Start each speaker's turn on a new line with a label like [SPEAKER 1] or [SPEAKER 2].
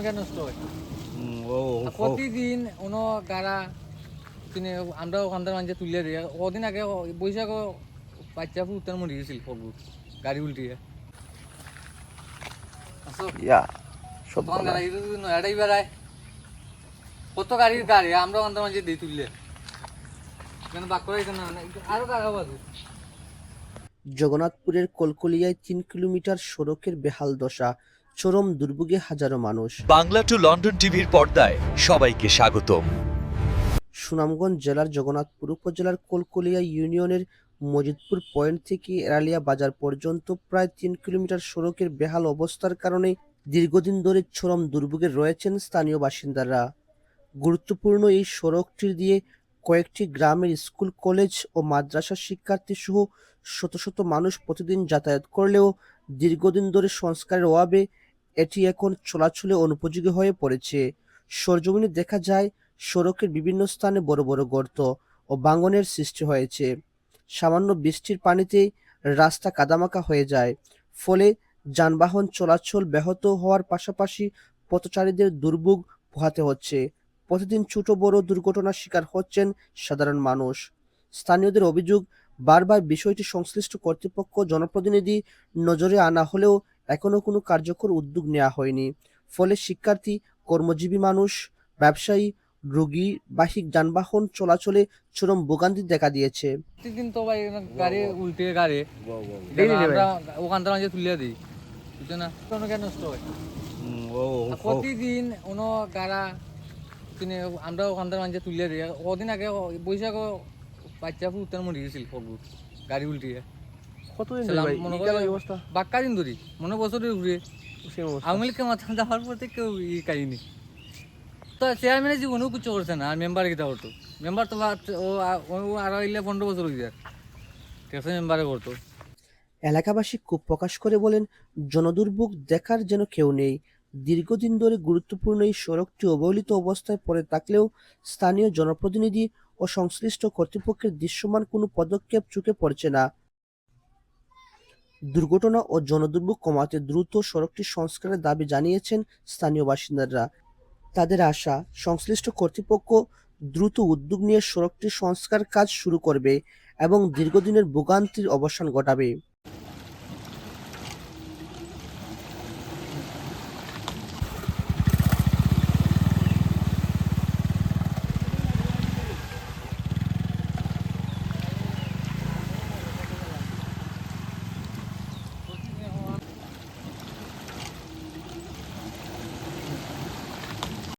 [SPEAKER 1] অনেক নষ্ট হয়
[SPEAKER 2] ও
[SPEAKER 1] প্রতিদিন কোনো গাড়া কিনে আমরা ওখানকার মানুষ তুলে দিই কদিন আগে বৈশাখ বাচ্চা ফুটার মরে গেছিল সবু গাড়ি উল্টিয়ে
[SPEAKER 2] ইয়া সব
[SPEAKER 1] তোমার গাড়ি নয়াটাই বেড়ায় কত গাড়ির গাড়ি আমরা ওখানকার মানুষ দিই তুললে কেন বাক করে না আরো কাকা বাজু
[SPEAKER 3] জগন্নাথপুরের কলকলিয়ায় ৩ কিলোমিটার সড়কের বেহাল দশা, চরম দুর্ভোগে হাজারো মানুষ।
[SPEAKER 4] বাংলা টু লন্ডন টিভির পর্দায় সবাইকে স্বাগতম।
[SPEAKER 3] সুনামগঞ্জ জেলার জগন্নাথপুর উপজেলার কলকলিয়া ইউনিয়নের মজিদপুর পয়েন্ট থেকে এরালিয়া বাজার পর্যন্ত প্রায় ৩ কিলোমিটার সড়কের বেহাল অবস্থার কারণে দীর্ঘদিন ধরে চরম দুর্ভোগে রয়েছেন স্থানীয় বাসিন্দারা। গুরুত্বপূর্ণ এই সড়কটি দিয়ে কয়েকটি গ্রামের স্কুল, কলেজ ও মাদ্রাসার শিক্ষার্থী সহ শত শত মানুষ প্রতিদিন যাতায়াত করলেও দীর্ঘদিন ধরে সংস্কারের অভাবে এটি এখন চলাচলে অনুপযোগী হয়ে পড়েছে। সরজমিনে দেখা যায় সড়কের বিভিন্ন স্থানে বড় বড় গর্ত ও ভাঙনের সৃষ্টি হয়েছে। সামান্য বৃষ্টির পানিতেই রাস্তা কাদামাখা হয়ে যায়, ফলে যানবাহন চলাচল ব্যাহত হওয়ার পাশাপাশি পথচারীদের দুর্ভোগ পোহাতে হচ্ছে। প্রতিদিন ছোট বড় দুর্ঘটনার শিকার হচ্ছেন সাধারণ মানুষ। স্থানীয়দের অভিযোগ, বারবার বিষয়টি সংশ্লিষ্ট কর্তৃপক্ষ জনপ্রতিনিধি নজরে আনা হলেও এখনো কোনো কার্যকর উদ্যোগ নেওয়া হয়নি। ফলে শিক্ষার্থী, কর্মজীবী মানুষ, ব্যবসায়ী, রোগী বাহী যানবাহন চলাচলে চরম ভোগান্তি দেখা দিয়েছে।
[SPEAKER 1] প্রতিদিন তো ভাই গাড়ি উল্টিয়ে গাড়ি আমরা ওখানকার মানুষ তুলে দিই বুঝছো না অনেক নষ্ট হয় প্রতিদিন কোনো গাড়া কিনে আমরা ওখানকার মানুষ তুলে দিই কদিন আগে বৈশাখ বাচ্চা ফুটার মরে গেছিল সবু গাড়ি উল্টিয়ে বাক্কা দিন ধরি মনে বছর ঘুরে আওয়ামী লীগকে মাথা দেওয়ার পর থেকে কেউ ই কাহিনি তো চেয়ারম্যানের জীবনেও কিছু করছে না আর মেম্বার কিতা করতো মেম্বার তো ও আরো 15 বছর হয়ে যায় ঠিক আছে মেম্বারে করতো।
[SPEAKER 3] এলাকাবাসী ক্ষোভ প্রকাশ করে বলেন, জনদুর্ভোগ দেখার যেন কেউ নেই। দীর্ঘদিন ধরে গুরুত্বপূর্ণ এই সড়কটি অবহেলিত অবস্থায় পড়ে থাকলেও স্থানীয় জনপ্রতিনিধি ও সংশ্লিষ্ট কর্তৃপক্ষের দৃশ্যমান কোনো পদক্ষেপ চোখে পড়ছে না। দুর্ঘটনা ও জনদুর্ভোগ কমাতে দ্রুত সড়কটি সংস্কারের দাবি জানিয়েছেন স্থানীয় বাসিন্দারা। তাদের আশা, সংশ্লিষ্ট কর্তৃপক্ষ দ্রুত উদ্যোগ নিয়ে সড়কটির সংস্কার কাজ শুরু করবে এবং দীর্ঘদিনের ভোগান্তির অবসান ঘটাবে।